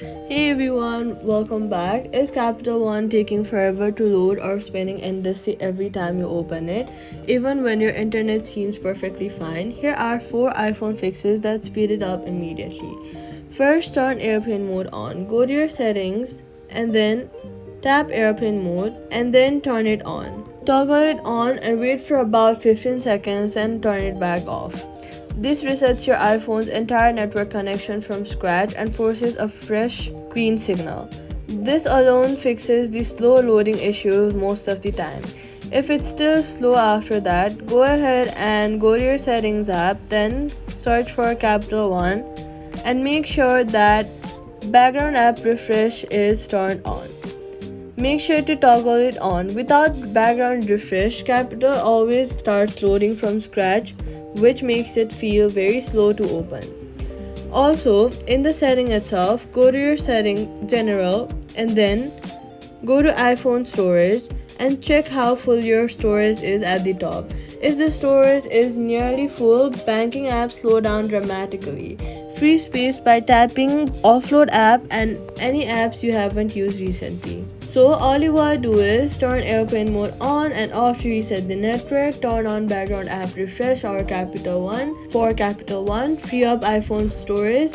Hey everyone, welcome back. Is Capital One taking forever to load or spinning endlessly every time you open it, even when your internet seems perfectly fine? Here are 4 iPhone fixes that speed it up immediately. First, turn airplane mode on. Go to your settings and then tap airplane mode and then turn it on. Toggle it on and wait for about 15 seconds, then turn it back off. This resets your iPhone's entire network connection from scratch and forces a fresh, clean signal. This alone fixes the slow loading issue most of the time. If it's still slow after that, go ahead and go to your settings app, then search for Capital One and make sure that background app refresh is turned on. Make sure to toggle it on. Without background refresh, Capital always starts loading from scratch, which makes it feel very slow to open. Also, in the setting itself, go to your setting general and then go to iPhone storage and check how full your storage is at the top. If the storage is nearly full, banking apps slow down dramatically. Free space by tapping offload app and any apps you haven't used recently. So all you gotta do is turn airplane mode on and off to reset the network, turn on background app refresh or Capital One for Capital One, free up iPhone storage,